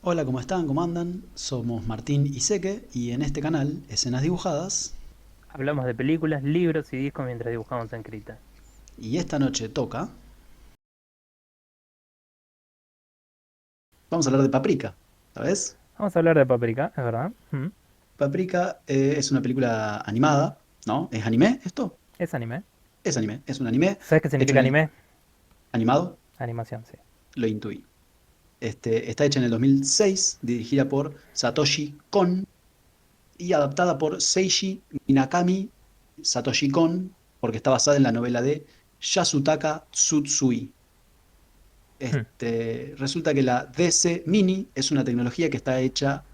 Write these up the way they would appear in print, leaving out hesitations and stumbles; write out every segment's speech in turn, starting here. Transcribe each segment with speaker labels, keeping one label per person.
Speaker 1: Hola, ¿cómo están? ¿Cómo andan? Somos Martín y Seque y en este canal, Escenas Dibujadas,
Speaker 2: Hablamos de películas, libros y discos mientras dibujamos en Krita.
Speaker 1: y esta noche toca, vamos a hablar de Paprika, ¿sabes?
Speaker 2: Vamos a hablar de Paprika, es verdad.
Speaker 1: Paprika es una película animada, ¿no? ¿Es anime esto?
Speaker 2: Es anime.
Speaker 1: Es anime, es un anime
Speaker 2: ¿Sabes qué
Speaker 1: hecho
Speaker 2: significa
Speaker 1: en el
Speaker 2: anime?
Speaker 1: animado,
Speaker 2: Animación, sí.
Speaker 1: lo intuí. Está hecha en el 2006, dirigida por Satoshi Kon y adaptada por Seiji Minakami Satoshi Kon, porque está basada en la novela de Yasutaka Tsutsui.
Speaker 2: Hmm.
Speaker 1: Resulta que la DC Mini es una tecnología que está hecha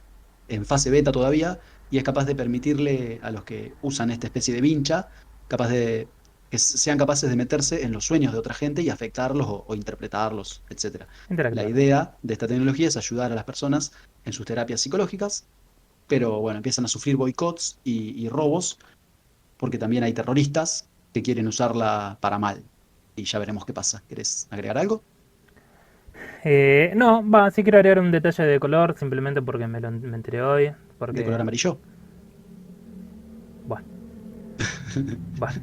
Speaker 1: en fase beta todavía y es capaz de permitirle a los que usan esta especie de vincha, capaz de que sean capaces de meterse en los sueños de otra gente y afectarlos o interpretarlos, etcétera. La
Speaker 2: Interactuar.
Speaker 1: idea de esta tecnología es ayudar a las personas en sus terapias psicológicas, pero bueno, empiezan a sufrir boicots y robos porque también hay terroristas que quieren usarla para mal. Y ya veremos qué pasa. ¿Querés agregar algo?
Speaker 2: No, va, sí quiero agregar un detalle de color, simplemente porque me enteré hoy.
Speaker 1: De color
Speaker 2: Porque,
Speaker 1: amarillo.
Speaker 2: bueno, bueno,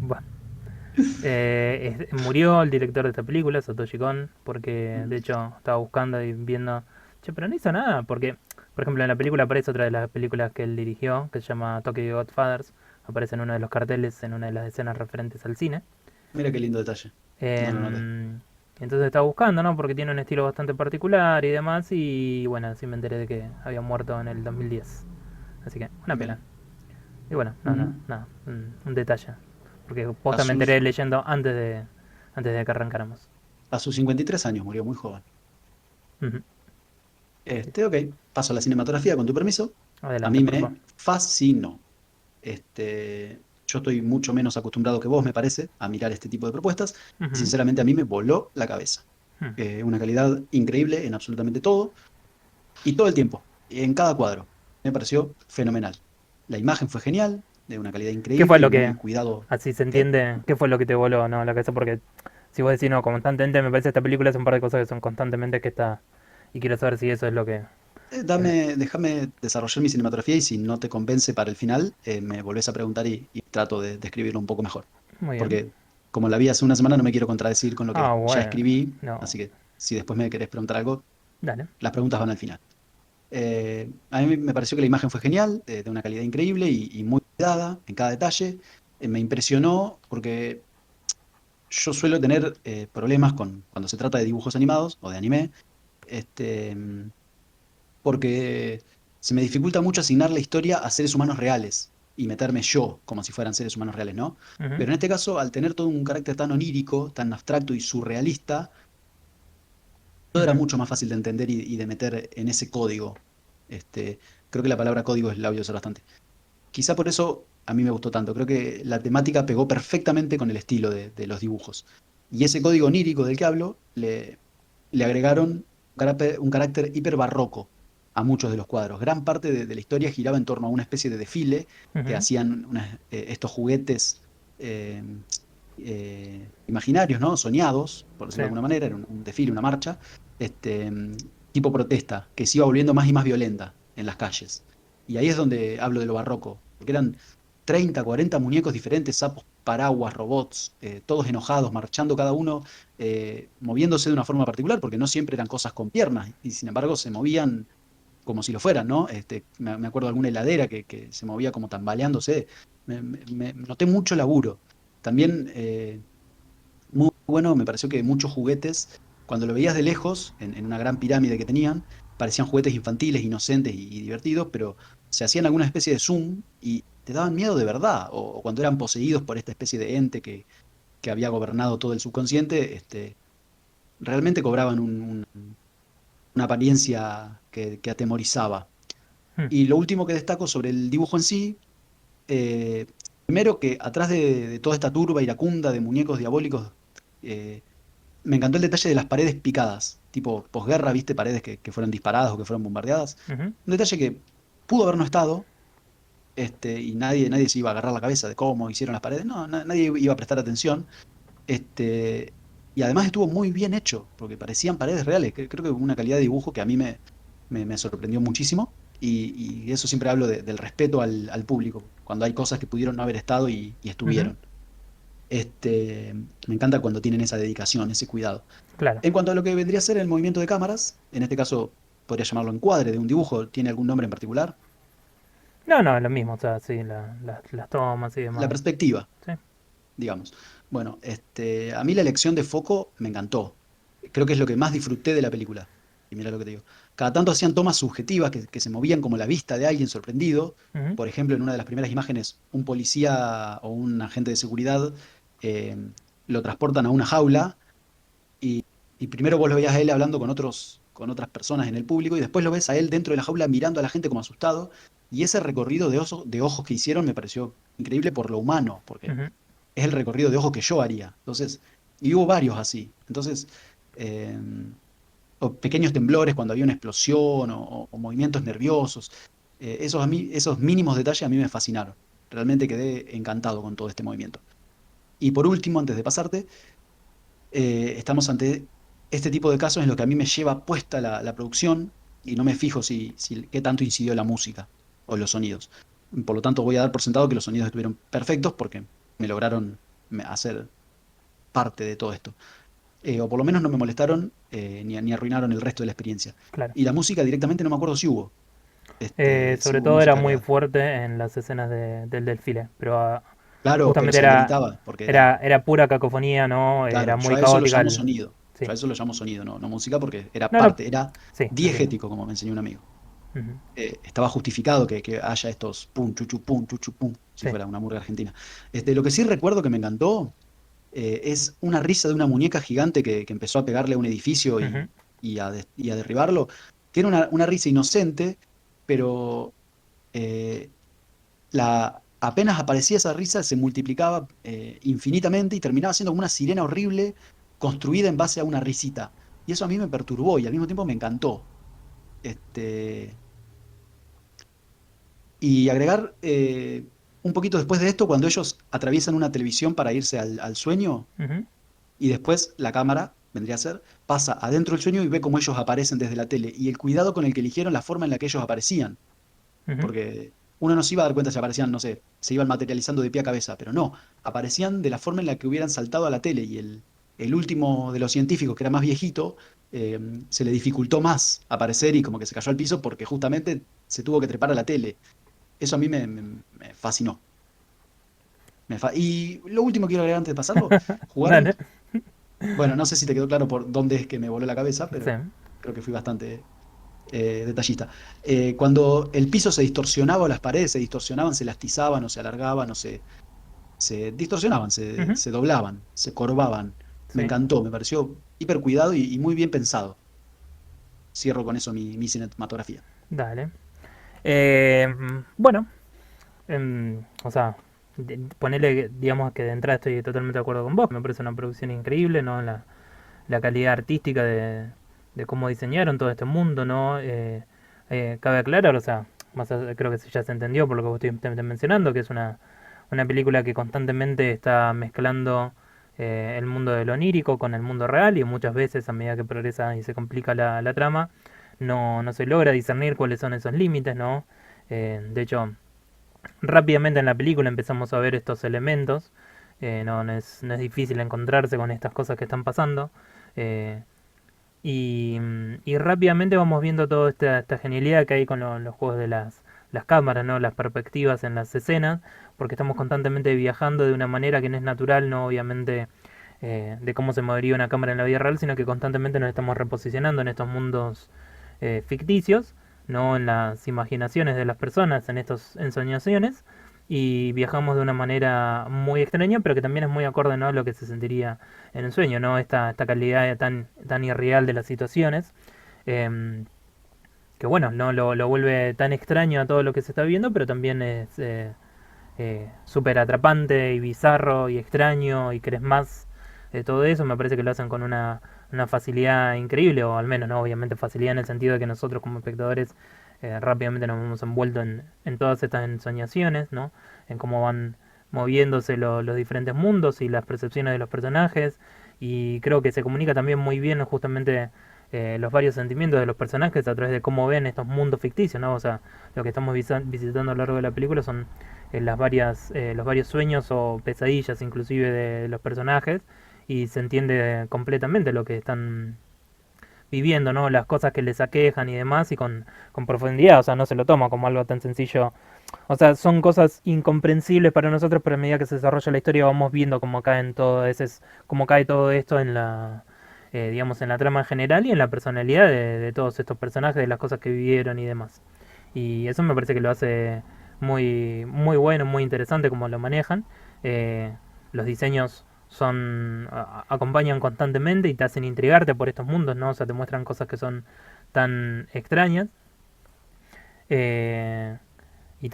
Speaker 2: bueno. Murió el director de esta película, Satoshi Kon, porque de hecho estaba buscando y viendo. Che, pero no hizo nada, porque, por ejemplo, en la película aparece otra de las películas que él dirigió, que se llama Tokyo Godfathers. Aparece en uno de los carteles, en una de las escenas referentes al cine.
Speaker 1: Mira qué lindo detalle. No lo noté.
Speaker 2: Entonces estaba buscando, ¿no? Porque tiene un estilo bastante particular y demás. Y bueno, así me enteré de que había muerto en el 2010. Así que, una pena.
Speaker 1: Mira.
Speaker 2: Y bueno, no, no,
Speaker 1: Ujú.
Speaker 2: nada, un detalle. Porque
Speaker 1: A
Speaker 2: posta me
Speaker 1: sus,
Speaker 2: enteré leyendo antes de que arrancáramos.
Speaker 1: a sus 53 años murió muy joven.
Speaker 2: Ujú.
Speaker 1: Ok, paso a la cinematografía con tu permiso. A
Speaker 2: Adelante,
Speaker 1: mí
Speaker 2: por favor.
Speaker 1: me fascinó. Yo estoy mucho menos acostumbrado que vos, me parece, a mirar este tipo de propuestas. Y
Speaker 2: Ujú.
Speaker 1: sinceramente a mí me voló la cabeza.
Speaker 2: Mm.
Speaker 1: Una calidad increíble en absolutamente todo y todo el tiempo, en cada cuadro. Me pareció fenomenal. La imagen fue genial, de una calidad
Speaker 2: ¿Qué fue
Speaker 1: increíble y
Speaker 2: lo
Speaker 1: muy
Speaker 2: que,
Speaker 1: cuidado.
Speaker 2: así se
Speaker 1: ¿Qué?
Speaker 2: entiende, qué fue lo que te voló, no, la cabeza? Porque si vos decís no, constantemente me parece esta película es un par de cosas que son constantemente que está. Y quiero saber si eso es lo que.
Speaker 1: Déjame desarrollar mi cinematografía y si no te convence para el final, me volvés a preguntar y trato de describirlo un poco mejor.
Speaker 2: Muy bien.
Speaker 1: Porque como la vi hace una semana, no me quiero contradecir con lo
Speaker 2: Ah,
Speaker 1: que ya
Speaker 2: bueno.
Speaker 1: escribí,
Speaker 2: No.
Speaker 1: así que si después me querés preguntar algo,
Speaker 2: Dale.
Speaker 1: las preguntas van al final. A mí me pareció que la imagen fue genial, de una calidad increíble y muy cuidada en cada detalle. Me impresionó porque yo suelo tener problemas cuando se trata de dibujos animados o de anime, este, porque se me dificulta mucho asignar la historia a seres humanos reales y meterme yo como si fueran seres humanos reales, ¿no?
Speaker 2: Ujú.
Speaker 1: Pero en este caso, al tener todo un carácter tan onírico, tan abstracto y surrealista, todo era
Speaker 2: Ujú.
Speaker 1: mucho más fácil de entender y de meter en ese código. Este, Creo que la palabra código es la voy a usar bastante. Quizá por eso a mí me gustó tanto. Creo que la temática pegó perfectamente con el estilo de los dibujos. Y ese código onírico del que hablo le agregaron un carácter hiper barroco a muchos de los cuadros. Gran parte de la historia giraba en torno a una especie de desfile que
Speaker 2: Ujú.
Speaker 1: hacían estos juguetes eh, imaginarios, ¿no? Soñados, por
Speaker 2: Sí.
Speaker 1: decirlo de alguna manera, era un desfile, una marcha, este, tipo protesta, que se iba volviendo más y más violenta en las calles. Y ahí es donde hablo de lo barroco, porque eran 30, 40 muñecos diferentes, sapos, paraguas, robots, todos enojados, marchando cada uno, moviéndose de una forma particular, porque no siempre eran cosas con piernas, y sin embargo se movían como si lo fueran, ¿no? Me acuerdo de alguna heladera que se movía como tambaleándose. Me noté mucho laburo. También muy bueno, me pareció que muchos juguetes, cuando lo veías de lejos, en una gran pirámide que tenían, parecían juguetes infantiles, inocentes y divertidos, pero se hacían alguna especie de zoom y te daban miedo de verdad, o cuando eran poseídos por esta especie de ente que había gobernado todo el subconsciente, realmente cobraban una apariencia que atemorizaba.
Speaker 2: Mm.
Speaker 1: Y lo último que destaco sobre el dibujo en sí, eh, primero que atrás de toda esta turba iracunda de muñecos diabólicos, eh, me encantó el detalle de las paredes picadas, tipo posguerra, viste, paredes que fueron disparadas o que fueron bombardeadas.
Speaker 2: Ujú.
Speaker 1: Un detalle que pudo haber no estado, y nadie se iba a agarrar la cabeza de cómo hicieron las paredes, no, nadie iba a prestar atención. Este, Y además estuvo muy bien hecho, porque parecían paredes reales. Creo que una calidad de dibujo que a mí me sorprendió muchísimo. Y eso siempre hablo del respeto al público, cuando hay cosas que pudieron no haber estado y
Speaker 2: Ujú,
Speaker 1: estuvieron. Este, Me encanta cuando tienen esa dedicación, ese cuidado.
Speaker 2: claro.
Speaker 1: En cuanto a lo que vendría a ser el movimiento de cámaras, en este caso podría llamarlo encuadre de un dibujo, ¿tiene algún nombre en particular?
Speaker 2: No, no, es lo mismo, o sea, sí, las tomas y
Speaker 1: La
Speaker 2: demás.
Speaker 1: perspectiva,
Speaker 2: Sí.
Speaker 1: digamos. Bueno, a mí la elección de foco me encantó. Creo que es lo que más disfruté de la película. Y mira lo que te digo. Cada tanto hacían tomas subjetivas que se movían como la vista de alguien sorprendido.
Speaker 2: Ujú,
Speaker 1: Por ejemplo, en una de las primeras imágenes, un policía o un agente de seguridad eh, lo transportan a una jaula y, y primero vos lo veías a él hablando con otras personas en el público y después lo ves a él dentro de la jaula mirando a la gente como asustado. Y ese recorrido de ojos que hicieron me pareció increíble por lo humano, porque
Speaker 2: ujú.
Speaker 1: es el recorrido de ojos que yo haría. Entonces, y hubo varios así. Entonces, eh, o pequeños temblores cuando había una explosión o movimientos nerviosos. Esos mínimos detalles a mí me fascinaron. Realmente quedé encantado con todo este movimiento. Y por último, antes de pasarte, estamos ante este tipo de casos en los que a mí me lleva puesta la producción y no me fijo qué tanto incidió la música o los sonidos. Por lo tanto, voy a dar por sentado que los sonidos estuvieron perfectos porque me lograron hacer parte de todo esto. O por lo menos no me molestaron ni arruinaron el resto de la experiencia.
Speaker 2: Claro.
Speaker 1: Y la música directamente no me acuerdo si hubo. Si
Speaker 2: Sobre
Speaker 1: hubo
Speaker 2: todo era
Speaker 1: música
Speaker 2: muy fuerte en las escenas del desfile, pero
Speaker 1: Claro, pero
Speaker 2: justamente
Speaker 1: se ameritaba, porque
Speaker 2: era pura cacofonía, ¿no? Era
Speaker 1: claro, yo
Speaker 2: muy
Speaker 1: a eso lo
Speaker 2: caótica.
Speaker 1: llamo sonido.
Speaker 2: Sí.
Speaker 1: Yo a eso lo llamo sonido, no música, porque era
Speaker 2: No, no,
Speaker 1: parte, era
Speaker 2: sí, entiendo.
Speaker 1: diegético, como me enseñó un amigo.
Speaker 2: Ujú,
Speaker 1: Estaba justificado que haya estos pum, chuchu, pum, si
Speaker 2: sí.
Speaker 1: fuera una murga argentina. Lo que sí recuerdo que me encantó es una risa de una muñeca gigante que empezó a pegarle a un edificio
Speaker 2: Ujú,
Speaker 1: y a derribarlo, que era una risa inocente, pero apenas aparecía esa risa se multiplicaba infinitamente y terminaba siendo como una sirena horrible construida en base a una risita. Y eso a mí me perturbó y al mismo tiempo me encantó. Este, y agregar un poquito después de esto, cuando ellos atraviesan una televisión para irse al sueño,
Speaker 2: ujú,
Speaker 1: y después la cámara, vendría a ser, pasa adentro del sueño y ve cómo ellos aparecen desde la tele. Y el cuidado con el que eligieron la forma en la que ellos aparecían.
Speaker 2: ujú.
Speaker 1: Porque uno no se iba a dar cuenta si aparecían, no sé, se iban materializando de pie a cabeza, pero no, aparecían de la forma en la que hubieran saltado a la tele. Y el último de los científicos, que era más viejito, eh, se le dificultó más aparecer y como que se cayó al piso porque justamente se tuvo que trepar a la tele. Eso a mí me fascinó. Y lo último que quiero agregar antes de pasarlo, jugaron,
Speaker 2: Dale.
Speaker 1: bueno, no sé si te quedó claro por dónde es que me voló la cabeza,
Speaker 2: Sí.
Speaker 1: pero creo que fui bastante detallista. Cuando el piso se distorsionaba o las paredes se distorsionaban, se elastizaban o se alargaban o se distorsionaban,
Speaker 2: Ujú,
Speaker 1: se doblaban, se corvaban. Me
Speaker 2: sí.
Speaker 1: encantó, me pareció hiper cuidado y muy bien pensado. Cierro con eso mi cinematografía.
Speaker 2: Dale. Bueno, o sea, ponerle, digamos que de entrada estoy totalmente de acuerdo con vos. Me parece una producción increíble, ¿no? La calidad artística de cómo diseñaron todo este mundo, ¿no? Cabe aclarar, o sea, creo que ya se entendió por lo que vos estoy mencionando, que es una película que constantemente está mezclando el mundo de lo onírico con el mundo real y muchas veces a medida que progresa y se complica la trama, no se logra discernir cuáles son esos límites, ¿no? De hecho, rápidamente en la película empezamos a ver estos elementos. No es difícil encontrarse con estas cosas que están pasando. Eh, y rápidamente vamos viendo toda esta genialidad que hay con los juegos de las cámaras, ¿no? Las perspectivas en las escenas, porque estamos constantemente viajando de una manera que no es natural, no obviamente de cómo se movería una cámara en la vida real, sino que constantemente nos estamos reposicionando en estos mundos ficticios, no en las imaginaciones de las personas, en estas ensoñaciones, y viajamos de una manera muy extraña, pero que también es muy acorde, ¿no?, a lo que se sentiría en un sueño, ¿no? Esta calidad tan irreal de las situaciones. eh, que bueno, no lo vuelve tan extraño a todo lo que se está viendo, pero también es súper atrapante y bizarro y extraño y crees más de todo eso. Me parece que lo hacen con una facilidad increíble, o al menos, no, obviamente facilidad en el sentido de que nosotros como espectadores rápidamente nos hemos envuelto en todas estas ensoñaciones, ¿no? En cómo van moviéndose los diferentes mundos y las percepciones de los personajes y creo que se comunica también muy bien justamente los varios sentimientos de los personajes a través de cómo ven estos mundos ficticios, ¿no? O sea, lo que estamos visitando a lo largo de la película son los varios sueños o pesadillas inclusive de los personajes y se entiende completamente lo que están viviendo, ¿no? Las cosas que les aquejan y demás y con profundidad, o sea, no se lo toma como algo tan sencillo. O sea, son cosas incomprensibles para nosotros, pero a medida que se desarrolla la historia vamos viendo cómo cae todo esto en digamos, en la trama en general y en la personalidad de todos estos personajes, de las cosas que vivieron y demás. Y eso me parece que lo hace muy bueno, muy interesante como lo manejan. Los diseños acompañan constantemente y te hacen intrigarte por estos mundos, ¿no? O sea, te muestran cosas que son tan extrañas eh, y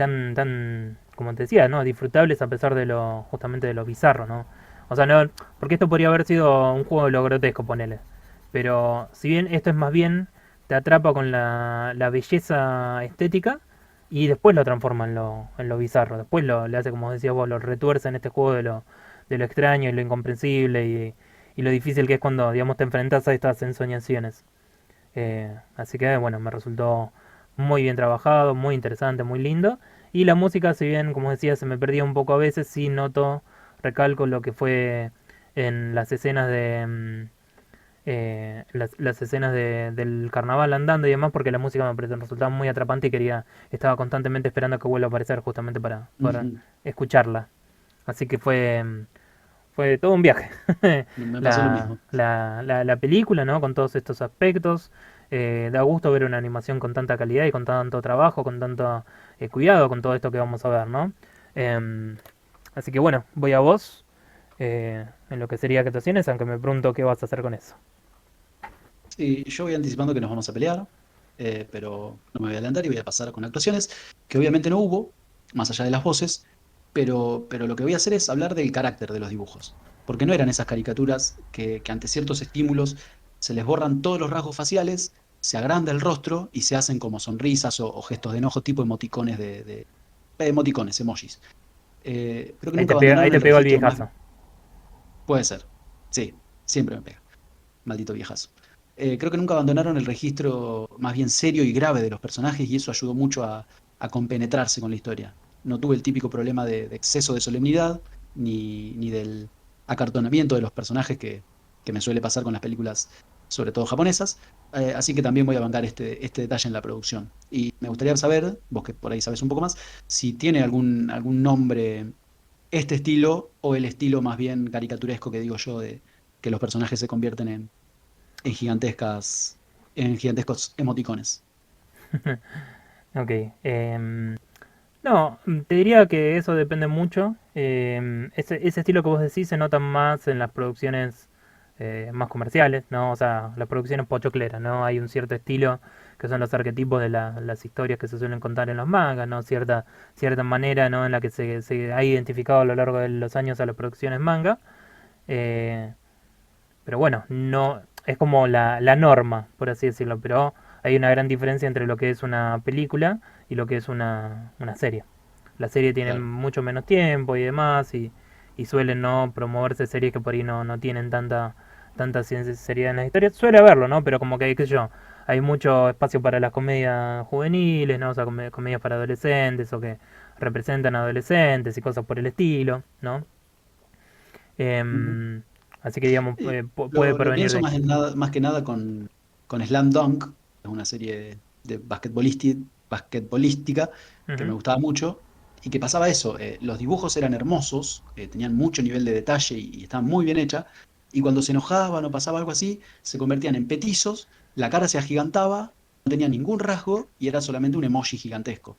Speaker 2: como te decía, ¿no? Disfrutables a pesar de justamente de lo bizarro, ¿no? O sea, no, porque esto podría haber sido un juego de lo grotesco, ponele. Pero si bien esto es más bien, te atrapa con la belleza estética y después lo transforma en lo bizarro. Después le hace, como decías vos, lo retuerce en este juego de lo extraño y lo incomprensible y lo difícil que es cuando, digamos, te enfrentas a estas ensoñaciones. Así que, bueno, me resultó muy bien trabajado, muy interesante, muy lindo. Y la música, si bien, como decía, se me perdía un poco a veces, sí noto, recalco lo que fue en las escenas las escenas del carnaval andando y demás, porque la música resultaba muy atrapante y estaba constantemente esperando a que vuelva a aparecer justamente para
Speaker 1: Ujú.
Speaker 2: escucharla. Así que fue todo un viaje.
Speaker 1: Me pasó lo mismo.
Speaker 2: La película, ¿no? Con todos estos aspectos. Da gusto ver una animación con tanta calidad y con tanto trabajo, con tanto cuidado con todo esto que vamos a ver, ¿no? Em, Así que bueno, voy a vos en lo que sería actuaciones, aunque me pregunto qué vas a hacer con eso.
Speaker 1: Sí, yo voy anticipando que nos vamos a pelear, pero no me voy a adelantar y voy a pasar con actuaciones, que obviamente no hubo, más allá de las voces, pero lo que voy a hacer es hablar del carácter de los dibujos, porque no eran esas caricaturas que ante ciertos estímulos se les borran todos los rasgos faciales, se agranda el rostro y se hacen como sonrisas o gestos de enojo tipo emoticones emoticones, emojis. Creo que nunca
Speaker 2: Ahí
Speaker 1: abandonaron
Speaker 2: te
Speaker 1: el
Speaker 2: pegó el
Speaker 1: registro más,
Speaker 2: viejazo.
Speaker 1: puede ser, sí, siempre me pega. Maldito viejazo. Creo que nunca abandonaron el registro más bien serio y grave de los personajes y eso ayudó mucho a compenetrarse con la historia. No tuve el típico problema de exceso de solemnidad ni del acartonamiento de los personajes que me suele pasar con las películas, sobre todo japonesas. Así que también voy a bancar este detalle en la producción. Y me gustaría saber, vos que por ahí sabes un poco más, si tiene algún nombre este estilo o el estilo más bien caricaturesco que digo yo de que los personajes se convierten en en gigantescos emoticones.
Speaker 2: Ok. No, te diría que eso depende mucho. Ese estilo que vos decís se nota más en las producciones más comerciales, ¿no? O sea, las producciones pochocleras, ¿no? Hay un cierto estilo que son los arquetipos de las historias que se suelen contar en los mangas, ¿no? Cierta manera, ¿no? En la que se ha identificado a lo largo de los años a las producciones manga. Eh, pero bueno, no es como la norma, por así decirlo. Pero hay una gran diferencia entre lo que es una película y lo que es una serie. La serie tiene
Speaker 1: Claro.
Speaker 2: mucho menos tiempo y demás y suelen no promoverse series que por ahí no tienen tanta seriedad en las historias. Suele haberlo, ¿no? Pero como que, qué sé yo, hay mucho espacio para las comedias juveniles, ¿no? O sea, comedias para adolescentes o que representan adolescentes y cosas por el estilo, ¿no?
Speaker 1: Ujú.
Speaker 2: Em, Así que digamos,
Speaker 1: Y
Speaker 2: puede
Speaker 1: lo
Speaker 2: provenir de
Speaker 1: pienso
Speaker 2: ahí.
Speaker 1: más que nada con Slam Dunk, que es una serie de basquetbolística que me
Speaker 2: Ujú.
Speaker 1: gustaba mucho, y que pasaba eso, los dibujos eran hermosos, tenían mucho nivel de detalle y estaban muy bien hechas, y cuando se enojaban o pasaba algo así, se convertían en petizos, la cara se agigantaba, no tenía ningún rasgo y era solamente un emoji gigantesco.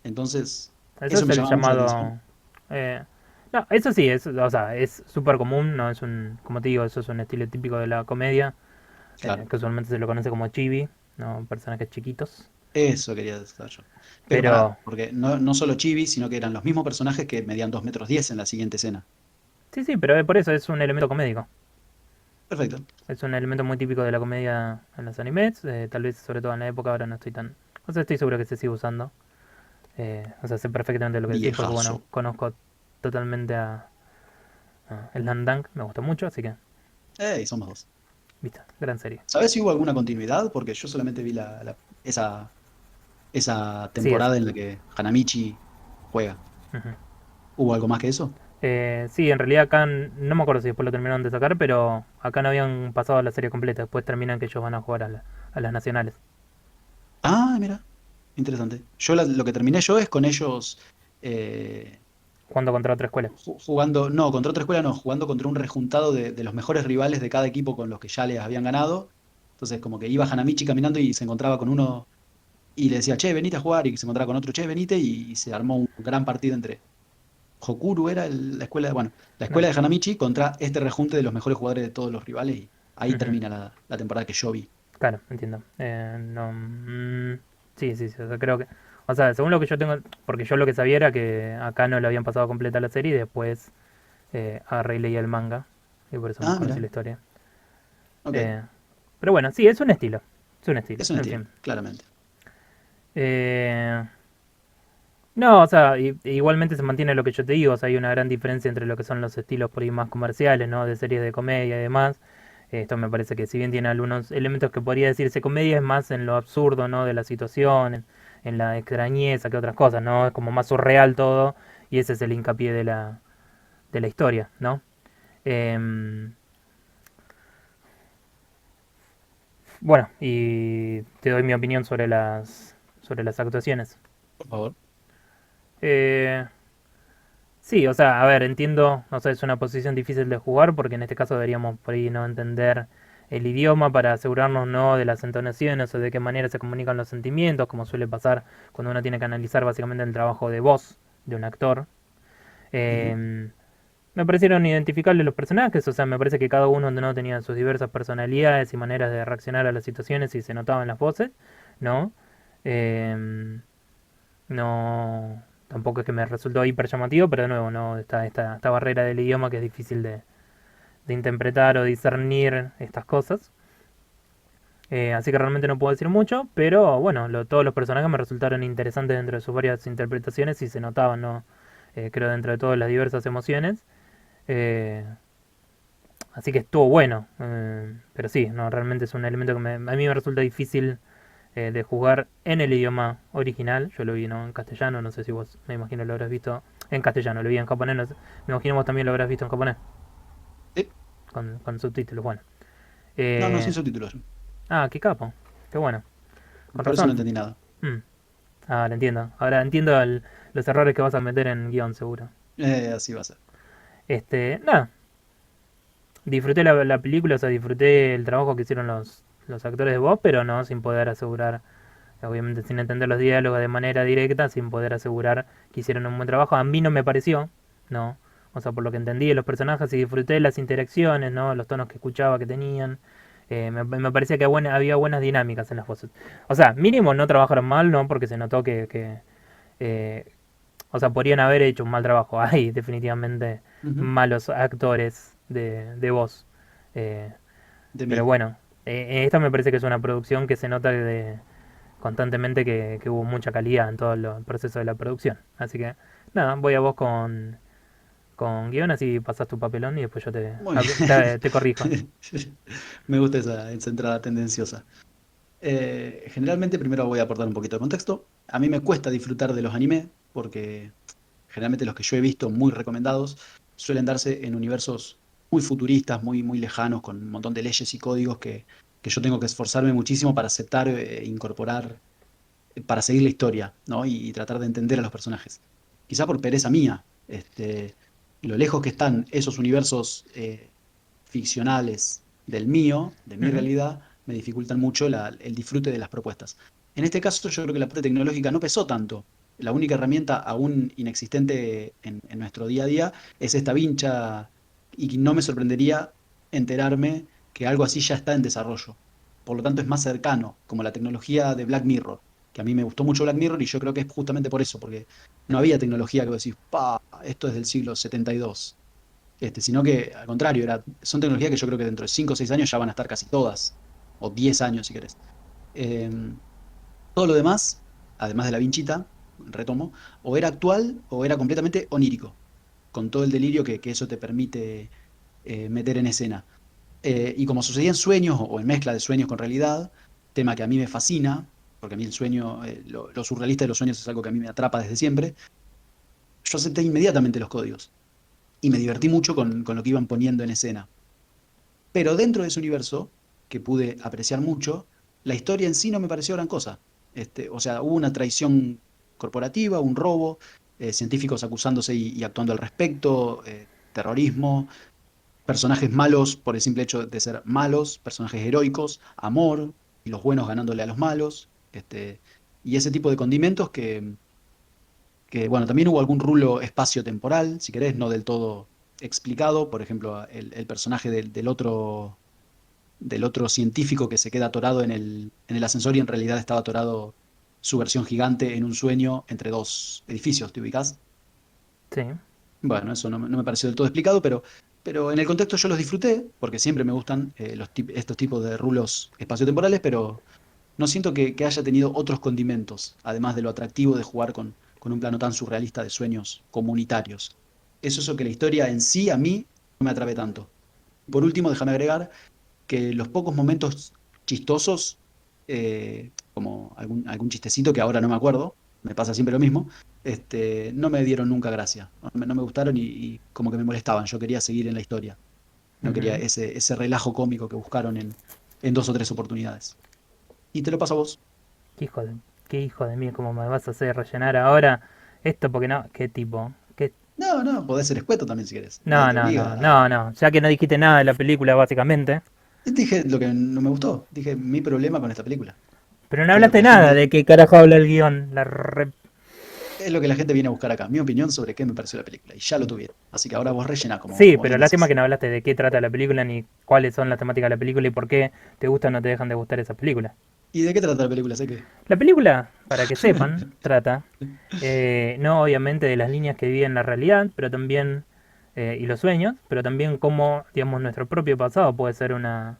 Speaker 1: Entonces,
Speaker 2: Eso
Speaker 1: eso
Speaker 2: es
Speaker 1: me
Speaker 2: el
Speaker 1: llamaba mucho la atención.
Speaker 2: llamado... eh, no, eso sí, o sea, es súper común, no es como te digo, eso es un estilo típico de la comedia,
Speaker 1: Claro.
Speaker 2: que usualmente se lo conoce como chibi, ¿no? Personajes chiquitos.
Speaker 1: Eso quería decir yo. Pero
Speaker 2: Pero
Speaker 1: pará, porque no solo Chibi, sino que eran los mismos personajes que medían 2,10 m en la siguiente escena.
Speaker 2: sí, sí, pero por eso es un elemento comédico.
Speaker 1: Perfecto.
Speaker 2: Es un elemento muy típico de la comedia en los animes, tal vez sobre todo en la época, ahora no estoy tan... O sea, estoy seguro que se sigue usando. O sea, sé perfectamente lo que decís porque, bueno,
Speaker 1: Viejazo.
Speaker 2: conozco totalmente a el Landang, me gusta mucho, así que...
Speaker 1: Y somos dos.
Speaker 2: ¿Viste? Gran serie.
Speaker 1: ¿Sabes si hubo alguna continuidad? Porque yo solamente vi esa
Speaker 2: Sí, es.
Speaker 1: temporada en la que Hanamichi juega.
Speaker 2: Ujú.
Speaker 1: ¿Hubo algo más que eso?
Speaker 2: Sí, en realidad acá no me acuerdo si después lo terminaron de sacar, pero acá no habían pasado la serie completa. Después terminan que ellos van a jugar a las nacionales.
Speaker 1: Ah, mira, interesante. Lo que terminé yo es con ellos eh,
Speaker 2: Jugando contra otra escuela.
Speaker 1: jugando, no, contra otra escuela no, jugando contra un rejuntado de los mejores rivales de cada equipo con los que ya les habían ganado. Entonces, como que iba Hanamichi caminando y se encontraba con uno y le decía, che, venite a jugar, y se encontraba con otro, che, venite, y se armó un gran partido entre Hokuru era la escuela, bueno, la
Speaker 2: No.
Speaker 1: escuela de Hanamichi contra este rejunte de los mejores jugadores de todos los rivales, y ahí
Speaker 2: Ujú.
Speaker 1: termina la temporada que yo vi.
Speaker 2: Claro, entiendo. No, sí, sí, sí. O sea, creo que. O sea, según lo que yo tengo. Porque yo lo que sabía era que acá no lo habían pasado completa la serie y después agarré y leí el manga. Y por eso
Speaker 1: Ah,
Speaker 2: conocí
Speaker 1: mira,
Speaker 2: la historia.
Speaker 1: ok.
Speaker 2: Eh, pero bueno, sí, es un estilo. Es un estilo,
Speaker 1: Es un
Speaker 2: en
Speaker 1: estilo,
Speaker 2: fin.
Speaker 1: claramente.
Speaker 2: Eh, no, o sea, igualmente se mantiene lo que yo te digo. O sea, hay una gran diferencia entre lo que son los estilos por ahí más comerciales, ¿no? De series de comedia y demás. Esto me parece que si bien tiene algunos elementos que podría decirse comedia, es más en lo absurdo, ¿no? De la situación, en la extrañeza que otras cosas, ¿no? Es como más surreal todo y ese es el hincapié de la historia, ¿no? Em, bueno, y te doy mi opinión sobre las actuaciones.
Speaker 1: Por favor.
Speaker 2: Eh, sí, o sea, a ver, entiendo, o sea, es una posición difícil de jugar porque en este caso deberíamos por ahí no entender el idioma para asegurarnos no de las entonaciones o de qué manera se comunican los sentimientos, como suele pasar cuando uno tiene que analizar básicamente el trabajo de voz de un actor.
Speaker 1: Ujú.
Speaker 2: Me parecieron identificables los personajes, o sea, me parece que cada uno no tenía sus diversas personalidades y maneras de reaccionar a las situaciones y se notaban las voces, ¿no? Eh, no, tampoco es que me resultó hiper llamativo, pero de nuevo, no esta barrera del idioma que es difícil de interpretar o discernir estas cosas. Así que realmente no puedo decir mucho, pero bueno, todos los personajes me resultaron interesantes dentro de sus varias interpretaciones y se notaban, ¿no? Creo dentro de todas las diversas emociones. Eh, Así que estuvo bueno. Pero sí, no, realmente es un elemento que a mí me resulta difícil de jugar en el idioma original. Yo lo vi ¿no? en castellano, no sé si vos me imagino lo habrás visto en castellano, lo vi en japonés, no sé, me imagino vos también lo habrás visto en japonés,
Speaker 1: Sí.
Speaker 2: con subtítulos, bueno.
Speaker 1: No, no, sin
Speaker 2: Eh,
Speaker 1: subtítulos.
Speaker 2: qué capo, qué bueno, con
Speaker 1: Por eso no
Speaker 2: razón.
Speaker 1: entendí nada.
Speaker 2: Mm, ahora entiendo, ahora entiendo los errores que vas a meter en guión seguro.
Speaker 1: Así va a ser.
Speaker 2: Nada, disfruté la película, o sea, disfruté el trabajo que hicieron los actores de voz, pero no sin poder asegurar, obviamente sin entender los diálogos de manera directa, sin poder asegurar que hicieron un buen trabajo. A mí no me pareció, ¿no? O sea, por lo que entendí de los personajes y disfruté las interacciones, ¿no? Los tonos que escuchaba que tenían. Me parecía que había buenas dinámicas en las voces. O sea, mínimo no trabajaron mal, ¿no? Porque se notó eh, o sea, podrían haber hecho un mal trabajo. Hay definitivamente
Speaker 1: Ujú.
Speaker 2: malos actores de voz. Eh,
Speaker 1: De
Speaker 2: pero
Speaker 1: mil.
Speaker 2: bueno, esta me parece que es una producción que se nota constantemente que hubo mucha calidad en todo el proceso de la producción. Así que nada, voy a vos con guión, así pasas tu papelón y después yo
Speaker 1: Muy bien.
Speaker 2: te corrijo.
Speaker 1: Me gusta esa entrada tendenciosa. Generalmente primero voy a aportar un poquito de contexto. A mí me cuesta disfrutar de los animes porque generalmente los que yo he visto muy recomendados suelen darse en universos muy futuristas, muy lejanos, con un montón de leyes y códigos que yo tengo que esforzarme muchísimo para aceptar e incorporar, para seguir la historia, ¿no? Y tratar de entender a los personajes. Quizá por pereza mía, lo lejos que están esos universos ficcionales del mío, de mi
Speaker 2: Ujú.
Speaker 1: realidad, me dificultan mucho el disfrute de las propuestas. En este caso, yo creo que la parte tecnológica no pesó tanto. La única herramienta aún inexistente en nuestro día a día es esta vincha, y no me sorprendería enterarme que algo así ya está en desarrollo. Por lo tanto, es más cercano, como la tecnología de Black Mirror, que a mí me gustó mucho Black Mirror y yo creo que es justamente por eso, porque no había tecnología que vos decís, pa, esto es del siglo 72, sino que al contrario, son tecnologías que yo creo que dentro de 5 o 6 años ya van a estar casi todas, o 10 años si querés. Eh, Todo lo demás, además de la vinchita, retomo, o era actual o era completamente onírico, con todo el delirio que eso te permite meter en escena. Y como sucedía en sueños o en mezcla de sueños con realidad, tema que a mí me fascina, porque a mí el sueño, lo surrealista de los sueños es algo que a mí me atrapa desde siempre, yo acepté inmediatamente los códigos y me divertí mucho con lo que iban poniendo en escena. Pero dentro de ese universo, que pude apreciar mucho, la historia en sí no me pareció gran cosa. O sea, hubo una traición corporativa, un robo, científicos acusándose y actuando al respecto, terrorismo, personajes malos por el simple hecho de ser malos, personajes heroicos, amor, y los buenos ganándole a los malos, y ese tipo de condimentos bueno, también hubo algún rulo espacio-temporal, si querés, no del todo explicado, por ejemplo, el personaje del otro científico que se queda atorado en el ascensor y en realidad estaba atorado su versión gigante en un sueño entre dos edificios, ¿te ubicás?
Speaker 2: Sí.
Speaker 1: Bueno, eso no me pareció del todo explicado, pero en el contexto yo los disfruté, porque siempre me gustan estos tipos de rulos espaciotemporales, pero no siento que haya tenido otros condimentos, además de lo atractivo de jugar con un plano tan surrealista de sueños comunitarios. Eso es lo que la historia en sí a mí no me atrape tanto. Por último, déjame agregar que los pocos momentos chistosos, como algún chistecito que ahora no me acuerdo, me pasa siempre lo mismo, no me dieron nunca gracia, no me gustaron y como que me molestaban, yo quería seguir en la historia, no quería
Speaker 2: Ujú.
Speaker 1: ese relajo cómico que buscaron en dos o tres oportunidades. Y te lo paso a vos.
Speaker 2: Qué hijo de, qué hijo de mí, cómo me vas a hacer rellenar ahora esto, porque no, qué tipo, qué...
Speaker 1: No, podés ser escueto también si querés, nadie
Speaker 2: No,
Speaker 1: te
Speaker 2: no, no,
Speaker 1: obliga a...
Speaker 2: no, no, ya que no dijiste nada de la película básicamente,
Speaker 1: Dije lo que no me gustó, dije mi problema con esta película,
Speaker 2: pero no
Speaker 1: que es lo que
Speaker 2: hablaste
Speaker 1: la
Speaker 2: nada de
Speaker 1: gente,
Speaker 2: qué carajo habla el guión,
Speaker 1: es lo que la gente viene a buscar acá, mi opinión sobre qué me pareció la película, y ya lo tuvieron. Así que ahora vos rellenás como
Speaker 2: Sí,
Speaker 1: vos
Speaker 2: pero
Speaker 1: bien
Speaker 2: lástima que
Speaker 1: decís.
Speaker 2: no hablaste de qué trata la película ni cuáles son las temáticas de la película y por qué te gustan o no te dejan de gustar esas películas.
Speaker 1: ¿Y de qué trata la película? Sé que.
Speaker 2: La película, para que sepan, trata no obviamente de las líneas que viven la realidad, pero también y los sueños, pero también cómo, digamos, nuestro propio pasado puede ser una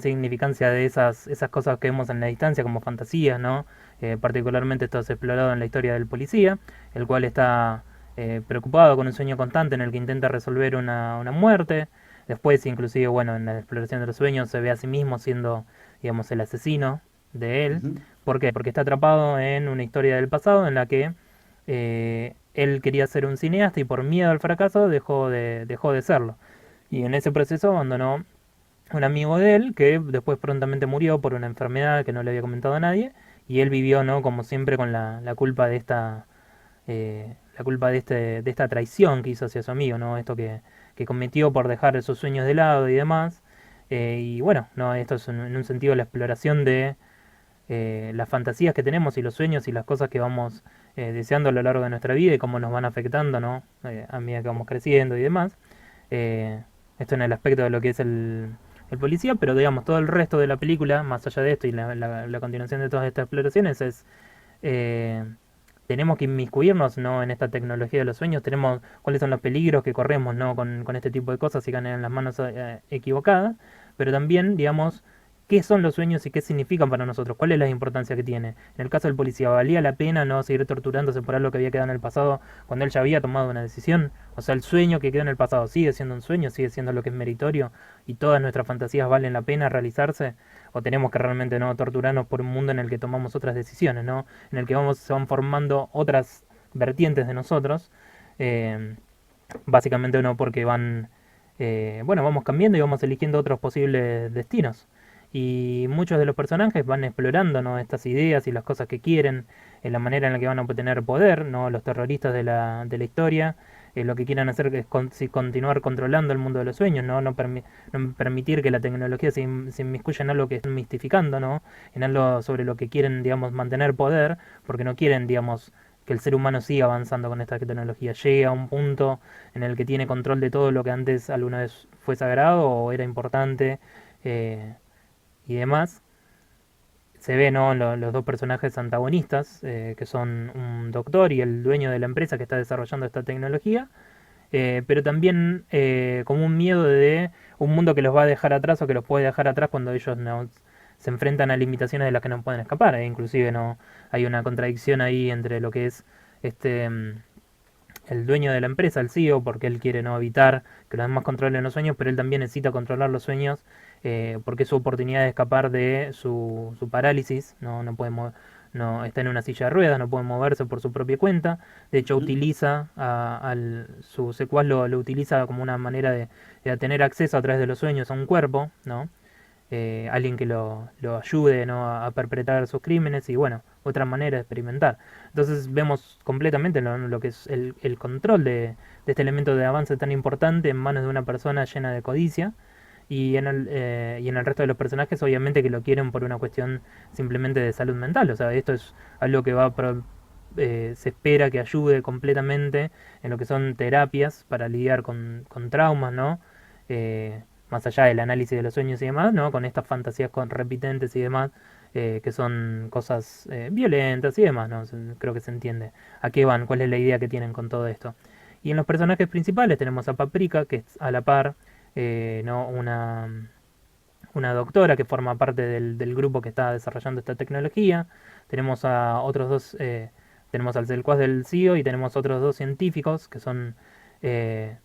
Speaker 2: significancia de esas cosas que vemos en la distancia como fantasías, ¿no? Particularmente esto es explorado en la historia del policía, el cual está preocupado con un sueño constante en el que intenta resolver una muerte. Después, inclusive, bueno, en la exploración de los sueños se ve a sí mismo siendo, digamos, el asesino de él.
Speaker 1: Ujú.
Speaker 2: ¿Por qué? Porque está atrapado en una historia del pasado en la que él quería ser un cineasta y por miedo al fracaso dejó de serlo. Y en ese proceso abandonó un amigo de él que después prontamente murió por una enfermedad que no le había comentado a nadie y él vivió, ¿no? Como siempre con la culpa de la culpa de esta traición que hizo hacia su amigo, ¿no? Esto que cometió por dejar sus sueños de lado y demás. Y bueno, no, esto es en un sentido la exploración de las fantasías que tenemos y los sueños y las cosas que vamos deseando a lo largo de nuestra vida y cómo nos van afectando, ¿no? A medida que vamos creciendo y demás. Eh, Esto en el aspecto de lo que es el policía, pero digamos, todo el resto de la película, más allá de esto y la continuación de todas estas exploraciones, es eh, tenemos que inmiscuirnos, ¿no? En esta tecnología de los sueños, tenemos cuáles son los peligros que corremos, ¿no? Con este tipo de cosas si caen en las manos equivocadas, pero también, digamos, qué son los sueños y qué significan para nosotros, cuál es la importancia que tiene. En el caso del policía, ¿valía la pena no seguir torturándose por algo que había quedado en el pasado cuando él ya había tomado una decisión? O sea, el sueño que quedó en el pasado sigue siendo un sueño, sigue siendo lo que es meritorio y todas nuestras fantasías valen la pena realizarse, o tenemos que realmente no torturarnos por un mundo en el que tomamos otras decisiones, ¿no? En el que se van formando otras vertientes de nosotros, eh, básicamente no porque bueno, vamos cambiando y vamos eligiendo otros posibles destinos. Y muchos de los personajes van explorando, ¿no? Estas ideas y las cosas que quieren, la manera en la que van a obtener poder, ¿no? Los terroristas de la historia, lo que quieren hacer es continuar controlando el mundo de los sueños, no permitir que la tecnología se inmiscuya en algo que están mistificando, ¿no? En algo sobre lo que quieren, digamos, mantener poder, porque no quieren, digamos, que el ser humano siga avanzando con esta tecnología, llegue a un punto en el que tiene control de todo lo que antes alguna vez fue sagrado o era importante eh, y demás. Se ve, ¿no? Los dos personajes antagonistas, que son un doctor y el dueño de la empresa que está desarrollando esta tecnología, pero también como un miedo de un mundo que los va a dejar atrás o que los puede dejar atrás cuando ellos no se enfrentan a limitaciones de las que no pueden escapar. Inclusive no hay una contradicción ahí entre lo que es este el dueño de la empresa, el CEO, porque él quiere no evitar que los demás controlen los sueños, pero él también necesita controlar los sueños porque es su oportunidad de escapar de su parálisis, no puede no está en una silla de ruedas, no puede moverse por su propia cuenta. De hecho,
Speaker 1: Ujú.
Speaker 2: utiliza su secuaz lo utiliza como una manera de tener acceso a través de los sueños a un cuerpo, ¿no? Alguien que lo ayude, ¿no? A perpetrar sus crímenes y bueno, otra manera de experimentar. Entonces vemos completamente lo que es el control de este elemento de avance tan importante en manos de una persona llena de codicia y en el resto de los personajes obviamente que lo quieren por una cuestión simplemente de salud mental. O sea, esto es algo que se espera que ayude completamente en lo que son terapias para lidiar con traumas, ¿no? Más allá del análisis de los sueños y demás, ¿no? Con estas fantasías repitentes y demás, que son cosas violentas y demás, ¿no? Creo que se entiende a qué van, cuál es la idea que tienen con todo esto. Y en los personajes principales tenemos a Paprika, que es a la par, ¿no? Una doctora que forma parte del grupo que está desarrollando esta tecnología. Tenemos a otros dos, tenemos al secuaz del CEO y tenemos otros dos científicos que son eh,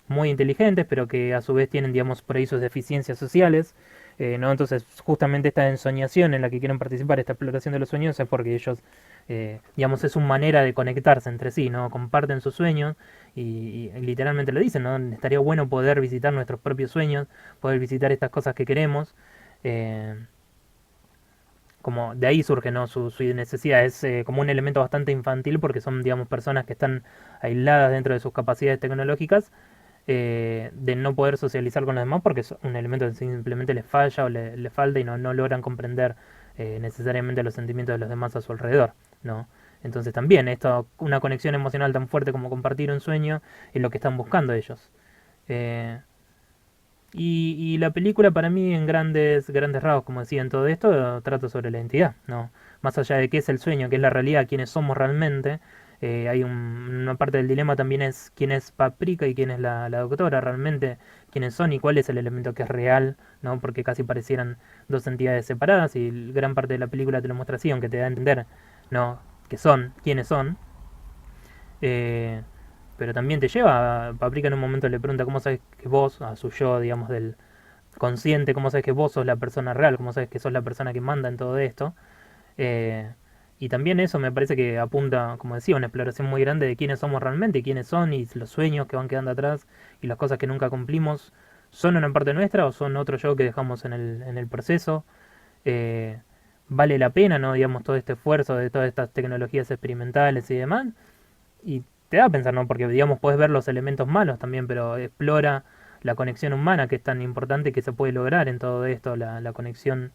Speaker 2: muy inteligentes, pero que a su vez tienen, digamos, por ahí sus deficiencias sociales. ¿No? Entonces, justamente esta ensoñación en la que quieren participar, esta exploración de los sueños, es porque ellos, digamos, es una manera de conectarse entre sí, ¿no? Comparten sus sueños y literalmente lo dicen, ¿no? Estaría bueno poder visitar nuestros propios sueños, poder visitar estas cosas que queremos. eh, Como de ahí surge, ¿no? Su necesidad. Es como un elemento bastante infantil porque son, digamos, personas que están aisladas dentro de sus capacidades tecnológicas, de no poder socializar con los demás porque es un elemento que simplemente les falla o le falta y no logran comprender necesariamente los sentimientos de los demás a su alrededor, ¿no? Entonces también esto, una conexión emocional tan fuerte como compartir un sueño es lo que están buscando ellos. Eh, y la película para mí en grandes rasgos, como decía en todo esto, trata sobre la identidad, ¿no? Más allá de qué es el sueño, qué es la realidad, quiénes somos realmente, hay una parte del dilema también es quién es Paprika y quién es la doctora, realmente quiénes son y cuál es el elemento que es real, ¿no? Porque casi parecieran dos entidades separadas y gran parte de la película te lo muestra así, aunque te da a entender, ¿no? Que son, quiénes son. Eh, pero también te lleva, Paprika en un momento le pregunta cómo sabes que vos, a su yo, digamos, del consciente, cómo sabes que vos sos la persona real, cómo sabes que sos la persona que manda en todo esto. Eh, y también eso me parece que apunta, como decía, a una exploración muy grande de quiénes somos realmente, y quiénes son y los sueños que van quedando atrás y las cosas que nunca cumplimos, ¿son una parte nuestra o son otro yo que dejamos en el proceso? Eh, ¿Vale la pena, no, digamos, todo este esfuerzo de todas estas tecnologías experimentales y demás? Y te da a pensar, ¿no? Porque, digamos, puedes ver los elementos malos también, pero explora la conexión humana que es tan importante que se puede lograr en todo esto, la conexión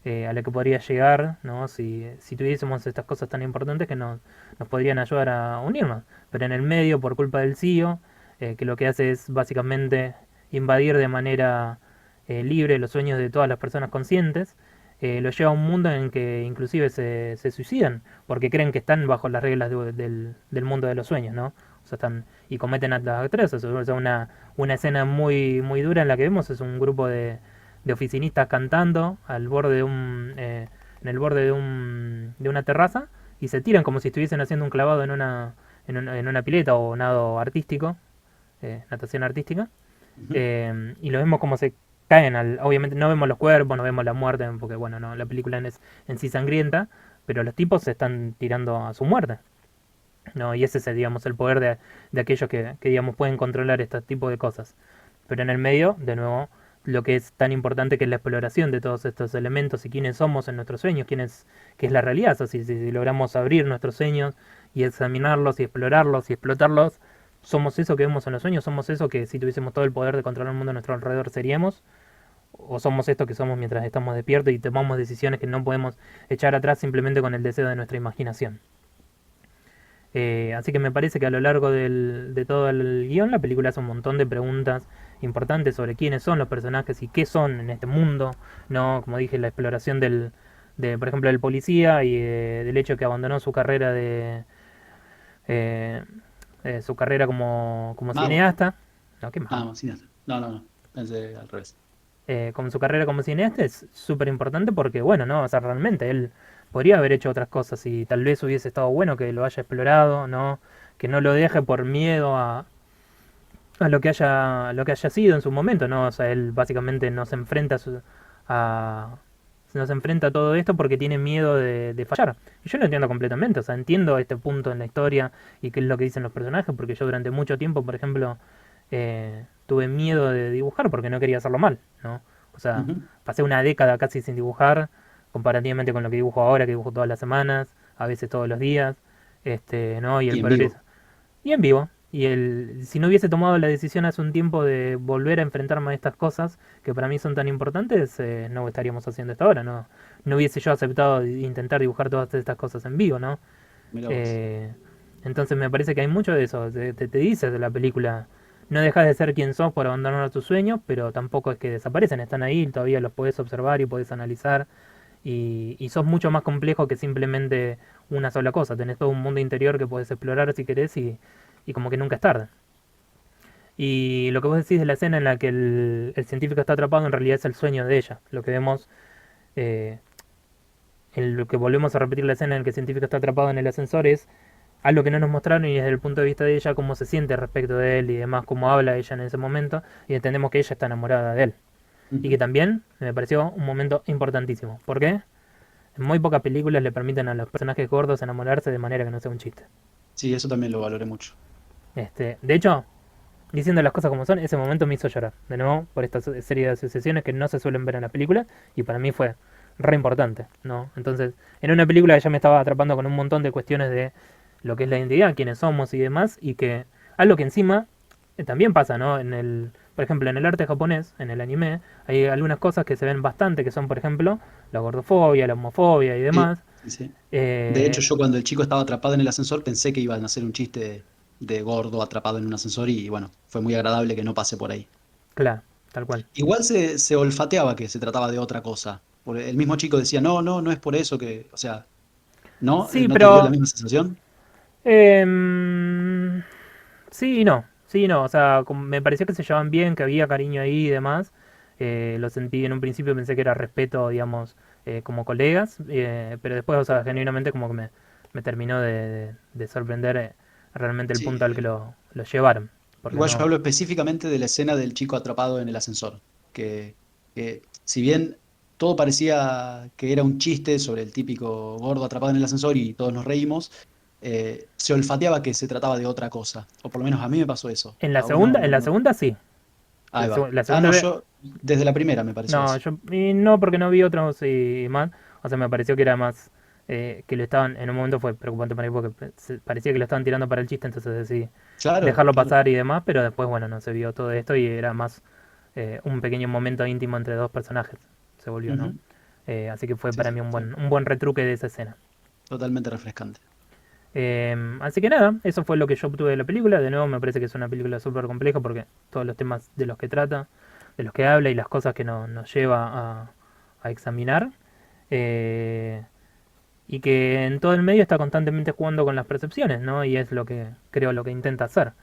Speaker 2: a la que podría llegar, ¿no? Si tuviésemos estas cosas tan importantes que nos podrían ayudar a unirnos. Pero en el medio, por culpa del CEO, que lo que hace es básicamente invadir de manera libre los sueños de todas las personas conscientes, lo lleva a un mundo en que inclusive se suicidan porque creen que están bajo las reglas del mundo de los sueños, ¿no? O sea, están y cometen actos atroces. O sea, una escena muy dura en la que vemos es un grupo de oficinistas cantando en el borde de una terraza y se tiran como si estuviesen haciendo un clavado en una pileta o nado artístico, natación artística.
Speaker 1: Ujú.
Speaker 2: Y lo vemos como se caen obviamente no vemos los cuerpos, no vemos la muerte, porque bueno, no, la película no es en sí sangrienta, pero los tipos se están tirando a su muerte. ¿No? Y ese es, digamos, el poder de aquellos que, digamos, pueden controlar este tipo de cosas. Pero en el medio, de nuevo, lo que es tan importante que es la exploración de todos estos elementos y quiénes somos en nuestros sueños, qué es la realidad. O sea, si logramos abrir nuestros sueños y examinarlos y explorarlos y explotarlos, somos eso que vemos en los sueños, somos eso que si tuviésemos todo el poder de controlar el mundo a nuestro alrededor seríamos, o somos esto que somos mientras estamos despiertos y tomamos decisiones que no podemos echar atrás simplemente con el deseo de nuestra imaginación. Así que me parece que a lo largo de todo el guión la película hace un montón de preguntas importantes sobre quiénes son los personajes y qué son en este mundo, ¿no? Como dije, la exploración por ejemplo, del policía y del hecho que abandonó su carrera eh, su carrera como
Speaker 1: Mago.
Speaker 2: cineasta. No, qué
Speaker 1: Ah,
Speaker 2: mago.
Speaker 1: no, cineasta. No, no, no. Pensé al revés.
Speaker 2: Como su carrera como cineasta es súper importante porque, bueno, ¿no? O sea, realmente él podría haber hecho otras cosas y tal vez hubiese estado bueno que lo haya explorado, ¿no? que no lo deje por miedo a lo que haya sido en su momento, ¿no? O sea, él básicamente no se enfrenta a, no se enfrenta a todo esto porque tiene miedo de fallar. Y yo lo entiendo completamente, o sea, entiendo este punto en la historia y qué es lo que dicen los personajes, porque yo durante mucho tiempo, por ejemplo, tuve miedo de dibujar porque no quería hacerlo mal, ¿no? O sea,
Speaker 1: Ujú.
Speaker 2: pasé una década casi sin dibujar, comparativamente con lo que dibujo ahora, que dibujo todas las semanas, a veces todos los días, ¿no? Y el
Speaker 1: Y en vivo.
Speaker 2: progreso. Y en vivo. Si no hubiese tomado la decisión hace un tiempo de volver a enfrentarme a estas cosas, que para mí son tan importantes, no estaríamos haciendo esto ahora, ¿no? No hubiese yo aceptado intentar dibujar todas estas cosas en vivo, ¿no?
Speaker 1: Mira vos.
Speaker 2: Eh, entonces me parece que hay mucho de eso. Te dice de la película, no dejas de ser quien sos por abandonar tus sueños, pero tampoco es que desaparecen, están ahí, todavía los podés observar y podés analizar. Y sos mucho más complejo que simplemente una sola cosa. Tenés todo un mundo interior que podés explorar si querés y como que nunca es tarde. Y lo que vos decís de la escena en la que el científico está atrapado en realidad es el sueño de ella. Lo que vemos, eh, en lo que volvemos a repetir la escena en la que el científico está atrapado en el ascensor es algo que no nos mostraron y desde el punto de vista de ella cómo se siente respecto de él y demás, cómo habla ella en ese momento y entendemos que ella está enamorada de él. Y que
Speaker 1: Ujú.
Speaker 2: también me pareció un momento importantísimo. ¿Por qué? En muy pocas películas le permiten a los personajes gordos enamorarse de manera que no sea un chiste.
Speaker 1: Sí, eso también lo valoré mucho.
Speaker 2: De hecho, diciendo las cosas como son, ese momento me hizo llorar. De nuevo, por esta serie de asociaciones que no se suelen ver en las películas y para mí fue re importante, ¿no? Entonces, en una película que ya me estaba atrapando con un montón de cuestiones de lo que es la identidad, quiénes somos y demás, y que algo que encima también pasa, ¿no? Por ejemplo, en el arte japonés, en el anime, hay algunas cosas que se ven bastante, que son, por ejemplo, la gordofobia, la homofobia y
Speaker 1: Sí,
Speaker 2: demás.
Speaker 1: sí, sí. De hecho,
Speaker 2: Eh,
Speaker 1: yo cuando el chico estaba atrapado en el ascensor pensé que iban a hacer un chiste de gordo atrapado en un ascensor y bueno, fue muy agradable que no pase por ahí.
Speaker 2: claro, tal cual.
Speaker 1: Igual se olfateaba que se trataba de otra cosa. Porque el mismo chico decía, no, no, no es por eso que, o sea, ¿no?
Speaker 2: Sí,
Speaker 1: ¿No te dio la
Speaker 2: pero
Speaker 1: misma sensación?
Speaker 2: Em, sí y no, sí y no, o sea, me pareció que se llevaban bien, que había cariño ahí y demás. Lo sentí en un principio, pensé que era respeto, digamos, como colegas, pero después, o sea, genuinamente como que me terminó de sorprender realmente el punto al que
Speaker 1: Sí.
Speaker 2: lo llevaron, porque
Speaker 1: Igual yo
Speaker 2: no...
Speaker 1: hablo específicamente de la escena del chico atrapado en el ascensor, que si bien todo parecía que era un chiste sobre el típico gordo atrapado en el ascensor y todos nos reímos, se olfateaba que se trataba de otra cosa, o por lo menos a mí me pasó eso. ¿A vos
Speaker 2: En la segunda sí,
Speaker 1: Ahí va.
Speaker 2: la
Speaker 1: Ah,
Speaker 2: segunda
Speaker 1: no,
Speaker 2: vez,
Speaker 1: yo desde la primera me pareció
Speaker 2: no,
Speaker 1: eso.
Speaker 2: yo y no porque no vi otros y más. O sea, me pareció que era más que lo estaban. En un momento fue preocupante para mí porque parecía que lo estaban tirando para el chiste, entonces decidí
Speaker 1: Claro,
Speaker 2: dejarlo
Speaker 1: claro.
Speaker 2: pasar y demás. Pero después, bueno, no se vio todo esto y era más un pequeño momento íntimo entre dos personajes. Se volvió, ¿no?
Speaker 1: Ujú.
Speaker 2: Así que fue
Speaker 1: Sí,
Speaker 2: para
Speaker 1: sí,
Speaker 2: mí
Speaker 1: sí.
Speaker 2: un buen retruque de esa escena.
Speaker 1: Totalmente refrescante.
Speaker 2: Así que nada, eso fue lo que yo obtuve de la película. De nuevo, me parece que es una película súper compleja porque todos los temas de los que trata, de los que habla y las cosas que nos lleva a examinar. eh, y que en todo el medio está constantemente jugando con las percepciones, ¿no? Y es lo que creo lo que intenta hacer.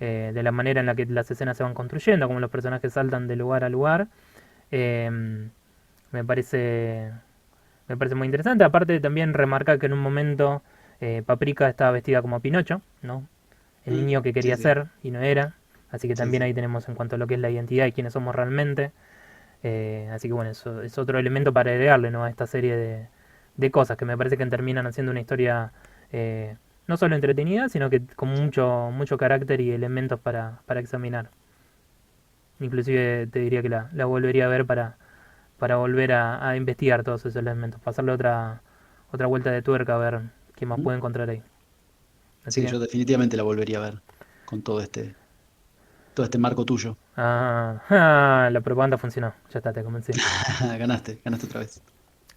Speaker 2: De la manera en la que las escenas se van construyendo, como los personajes saltan de lugar a lugar. eh, me parece me parece muy interesante. Aparte también remarcar que en un momento Paprika estaba vestida como Pinocho, ¿no? El
Speaker 1: Mm,
Speaker 2: niño que
Speaker 1: sí,
Speaker 2: quería
Speaker 1: sí,
Speaker 2: ser y no era. Así que
Speaker 1: sí,
Speaker 2: también
Speaker 1: sí.
Speaker 2: ahí tenemos en cuanto a lo que es la identidad y quiénes somos realmente. Así que bueno, eso es otro elemento para agregarle, ¿no? A esta serie de cosas que me parece que terminan haciendo una historia no solo entretenida, sino que con mucho carácter y elementos para examinar. Inclusive te diría que la volvería a ver para volver a investigar todos esos elementos, pasarle otra vuelta de tuerca a ver qué más
Speaker 1: Mm.
Speaker 2: puede encontrar ahí. Así
Speaker 1: Sí,
Speaker 2: que,
Speaker 1: yo definitivamente la volvería a ver con todo este marco tuyo.
Speaker 2: la propaganda funcionó, ya está, te convencí.
Speaker 1: Ganaste, ganaste otra vez.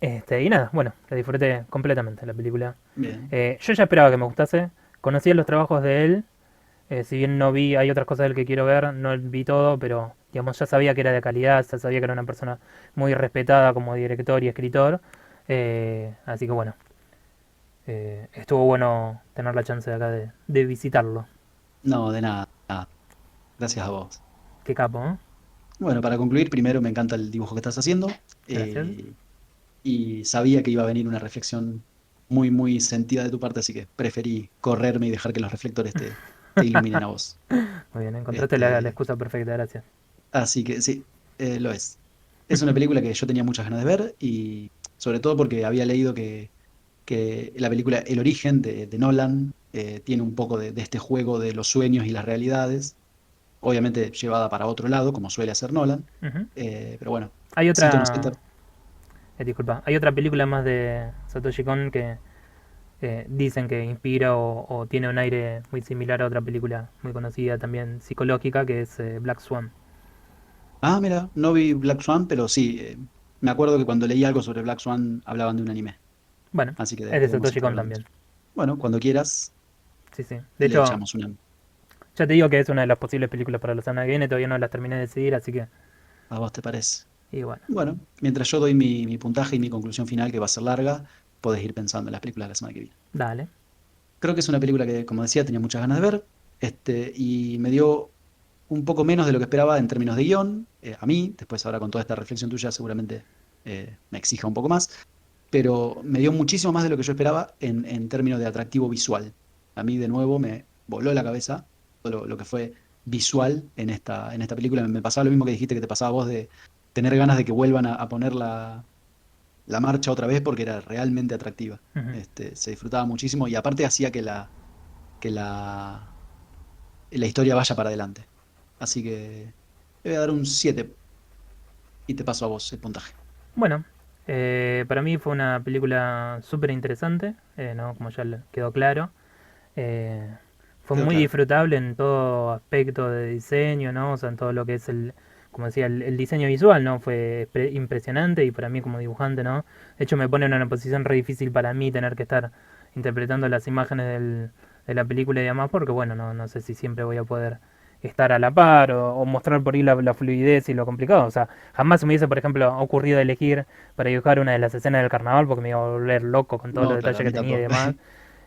Speaker 2: Y nada, bueno, la disfruté completamente la película.
Speaker 1: Bien.
Speaker 2: Yo ya esperaba que me gustase, conocía los trabajos de él, si bien no vi, hay otras cosas de él que quiero ver, no vi todo, pero digamos, ya sabía que era de calidad, ya sabía que era una persona muy respetada como director y escritor, así que bueno, estuvo bueno tener la chance de acá de visitarlo.
Speaker 1: No, de nada, nada. Gracias a vos.
Speaker 2: Qué capo, ¿eh?
Speaker 1: Bueno, para concluir, primero me encanta el dibujo que estás haciendo
Speaker 2: Gracias.
Speaker 1: y sabía que iba a venir una reflexión, muy, muy sentida de tu parte, así que preferí correrme y dejar que los reflectores te iluminen a vos.
Speaker 2: Muy bien, encontraste la
Speaker 1: Este,
Speaker 2: excusa perfecta, gracias.
Speaker 1: así que sí, lo es. Es una película que yo tenía muchas ganas de ver y sobre todo porque había leído que la película El origen de Nolan tiene un poco de este juego de los sueños y las realidades, obviamente llevada para otro lado, como suele hacer Nolan,
Speaker 2: Ujú.
Speaker 1: pero bueno,
Speaker 2: Hay
Speaker 1: sí conocía.
Speaker 2: otra, disculpa, hay otra película más de Satoshi Kon que dicen que inspira o tiene un aire muy similar a otra película muy conocida también psicológica que es Black Swan.
Speaker 1: Ah, mira, no vi Black Swan, pero sí, me acuerdo que cuando leí algo sobre Black Swan hablaban de un anime,
Speaker 2: Bueno,
Speaker 1: así que
Speaker 2: es de
Speaker 1: debemos
Speaker 2: Satoshi
Speaker 1: estar
Speaker 2: Kon
Speaker 1: hablando de
Speaker 2: también.
Speaker 1: eso. Bueno, cuando quieras,
Speaker 2: Sí, sí. De
Speaker 1: le
Speaker 2: hecho,
Speaker 1: echamos una.
Speaker 2: ya te digo que es una de las posibles películas para la semana que viene, todavía no las terminé de decidir, así que...
Speaker 1: ¿A vos te parece?
Speaker 2: Y bueno,
Speaker 1: Bueno, mientras yo doy mi puntaje y mi conclusión final, que va a ser larga, podés ir pensando en las películas de la semana que viene.
Speaker 2: dale.
Speaker 1: Creo que es una película que, como decía, tenía muchas ganas de ver, y me dio un poco menos de lo que esperaba en términos de guión, a mí, después ahora con toda esta reflexión tuya seguramente me exija un poco más, pero me dio muchísimo más de lo que yo esperaba en términos de atractivo visual. A mí de nuevo me voló la cabeza todo lo que fue visual en esta película. Me pasaba lo mismo que dijiste que te pasaba a vos de tener ganas de que vuelvan a poner la marcha otra vez porque era realmente atractiva.
Speaker 2: Ujú.
Speaker 1: Se disfrutaba muchísimo y aparte hacía que la historia vaya para adelante. Así que le voy a dar un 7 y te paso a vos el puntaje.
Speaker 2: Bueno, para mí fue una película súper interesante, ¿no? Como ya quedó claro. Eh, Fue
Speaker 1: Quedó
Speaker 2: muy
Speaker 1: claro.
Speaker 2: disfrutable en todo aspecto de diseño, ¿no? O sea, en todo lo que es como decía, el diseño visual, ¿no? Fue impresionante y para mí como dibujante, ¿no? De hecho me pone en una posición re difícil para mí tener que estar interpretando las imágenes de la película y demás, porque bueno, no sé si siempre voy a poder estar a la par o mostrar por ahí la fluidez y lo complicado. O sea, jamás me hubiese, por ejemplo, ocurrido elegir para dibujar una de las escenas del carnaval porque me iba a volver loco con todos los
Speaker 1: No, claro,
Speaker 2: detalles
Speaker 1: a
Speaker 2: que
Speaker 1: mí
Speaker 2: tenía y
Speaker 1: tampoco.
Speaker 2: demás.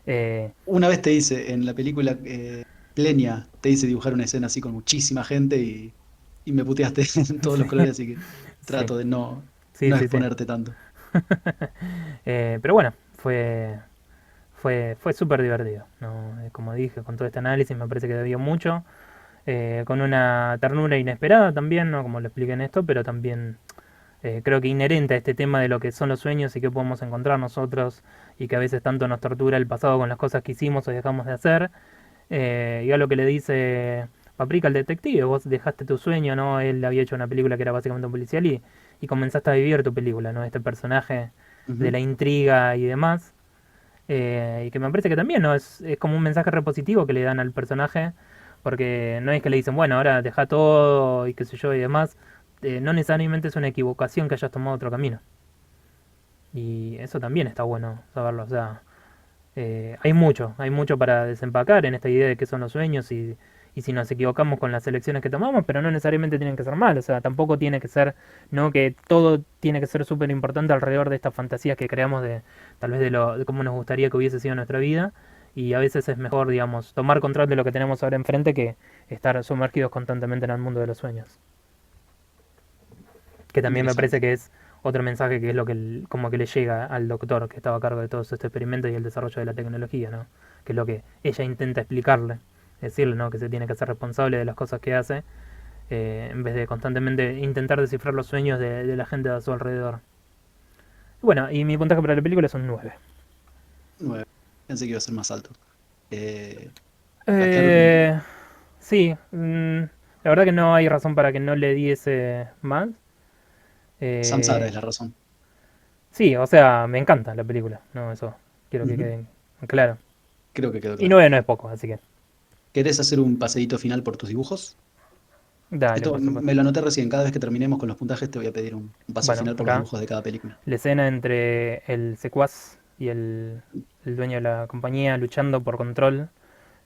Speaker 2: Eh,
Speaker 1: Una vez te hice en la película Plenia, te hice dibujar una escena así con muchísima gente y me puteaste en todos los colores, así que
Speaker 2: sí,
Speaker 1: trato de no,
Speaker 2: sí,
Speaker 1: no
Speaker 2: sí, sí.
Speaker 1: exponerte tanto.
Speaker 2: Pero bueno, fue súper divertido, ¿no? Como dije, con todo este análisis me parece que debió mucho, con una ternura inesperada también, ¿no? Como lo expliqué en esto, pero también creo que inherente a este tema de lo que son los sueños y que podemos encontrar nosotros y que a veces tanto nos tortura el pasado con las cosas que hicimos o dejamos de hacer. Y a lo que le dice Paprika al detective, vos dejaste tu sueño, ¿no? Él había hecho una película que era básicamente un policial y comenzaste a vivir tu película, ¿no? Este personaje de
Speaker 1: Ujú.
Speaker 2: la intriga y demás. Y que me parece que también, ¿no? Es como un mensaje repositivo que le dan al personaje, porque no es que le dicen, bueno, ahora deja todo y qué sé yo y demás. No necesariamente es una equivocación que hayas tomado otro camino. Y eso también está bueno saberlo. O sea, hay mucho para desempacar en esta idea de qué son los sueños y si nos equivocamos con las elecciones que tomamos, pero no necesariamente tienen que ser mal, o sea, tampoco tiene que ser, no que todo tiene que ser súper importante alrededor de estas fantasías que creamos de tal vez de cómo nos gustaría que hubiese sido nuestra vida y a veces es mejor, digamos, tomar control de lo que tenemos ahora enfrente que estar sumergidos constantemente en el mundo de los sueños. Que también me parece
Speaker 1: Interesante.
Speaker 2: que es otro mensaje que es lo que como que le llega al doctor que estaba a cargo de todos estos experimentos y el desarrollo de la tecnología, ¿no? Que es lo que ella intenta explicarle, decirle, ¿no? Que se tiene que ser responsable de las cosas que hace, en vez de constantemente intentar descifrar los sueños de la gente a su alrededor. Bueno, y mi puntaje para la película es un 9.
Speaker 1: 9. Pensé que iba a ser más alto. Eh, aclaro que
Speaker 2: Eh, sí, la verdad que no hay razón para que no le diese más.
Speaker 1: Samsara
Speaker 2: Eh,
Speaker 1: es la razón.
Speaker 2: sí, o sea, me encanta la película, ¿no? Eso quiero que
Speaker 1: Ujú.
Speaker 2: quede claro.
Speaker 1: Creo que quedó
Speaker 2: Y
Speaker 1: claro.
Speaker 2: 9 no es poco, así que
Speaker 1: ¿Querés hacer un paseíto final por tus dibujos?
Speaker 2: dale,
Speaker 1: Esto
Speaker 2: por supuesto.
Speaker 1: me lo anoté recién. Cada vez que terminemos con los puntajes te voy a pedir un paso
Speaker 2: Bueno,
Speaker 1: final por los
Speaker 2: acá
Speaker 1: dibujos de cada película.
Speaker 2: la escena entre el secuaz y el dueño de la compañía luchando por control,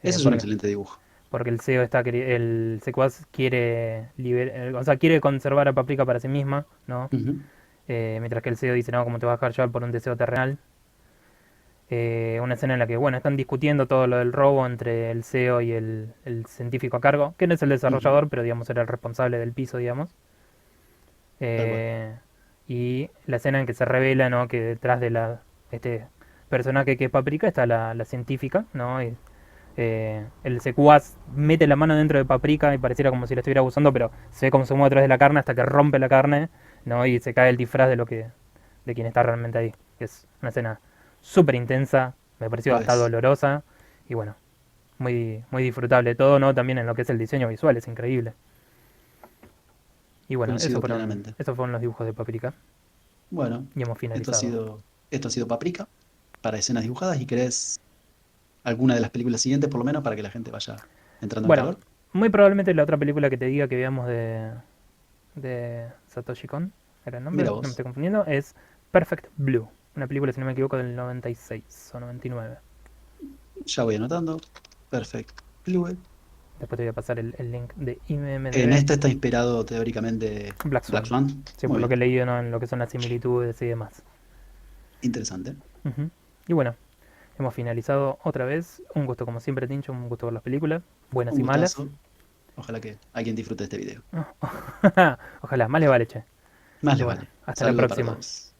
Speaker 1: Ese es un
Speaker 2: porque,
Speaker 1: excelente dibujo.
Speaker 2: porque el CEO está, el secuaz quiere o sea, quiere conservar a Paprika para sí misma, ¿no?
Speaker 1: Ujú,
Speaker 2: Mientras que el CEO dice, no, ¿cómo te vas a dejar llevar por un deseo terrenal? Una escena en la que, bueno, están discutiendo todo lo del robo entre el CEO y el científico a cargo, que no es el
Speaker 1: ujú,
Speaker 2: desarrollador, pero digamos era el responsable del piso, digamos.
Speaker 1: tal cual.
Speaker 2: Eh, y la escena en que se revela, ¿no? Que detrás de este personaje que es Paprika está la científica, ¿no? Y, el secuaz mete la mano dentro de Paprika y pareciera como si la estuviera abusando, pero se ve como se mueve atrás de la carne hasta que rompe la carne, ¿no? Y se cae el disfraz de quien está realmente ahí. Es una escena súper intensa, me pareció
Speaker 1: Lo
Speaker 2: hasta
Speaker 1: es.
Speaker 2: dolorosa y bueno, muy disfrutable todo, ¿no? También en lo que es el diseño visual, es increíble. Y bueno,
Speaker 1: Coincido plenamente.
Speaker 2: esos fueron los dibujos de Paprika
Speaker 1: Bueno,
Speaker 2: y hemos
Speaker 1: esto ha
Speaker 2: finalizado.
Speaker 1: sido, esto ha sido Paprika para escenas dibujadas. ¿Y querés alguna de las películas siguientes, por lo menos, para que la gente vaya entrando en
Speaker 2: Bueno,
Speaker 1: calor?
Speaker 2: muy probablemente la otra película que te diga que veamos de Satoshi Kon, ¿era el nombre?
Speaker 1: Mira
Speaker 2: No me
Speaker 1: vos.
Speaker 2: estoy confundiendo, es Perfect Blue, una película, si no me equivoco, del 96 o 99.
Speaker 1: Ya voy anotando. Perfecto. Fluid.
Speaker 2: Después te voy a pasar el link de
Speaker 1: En
Speaker 2: IMDb.
Speaker 1: esta está inspirado teóricamente
Speaker 2: Black
Speaker 1: Black
Speaker 2: Swan.
Speaker 1: Swan.
Speaker 2: Sí,
Speaker 1: Muy
Speaker 2: por lo que he
Speaker 1: bien.
Speaker 2: leído, ¿no? En lo que son las similitudes y demás.
Speaker 1: Interesante.
Speaker 2: Ujú. Y bueno, hemos finalizado otra vez. Un gusto como siempre, Tincho, un gusto ver las películas, buenas
Speaker 1: Un
Speaker 2: y malas.
Speaker 1: gustazo. Ojalá que alguien disfrute este video.
Speaker 2: Ojalá, más le vale, che.
Speaker 1: Más
Speaker 2: Y
Speaker 1: les
Speaker 2: bueno,
Speaker 1: vale.
Speaker 2: hasta la
Speaker 1: Saludo para
Speaker 2: próxima.
Speaker 1: todos.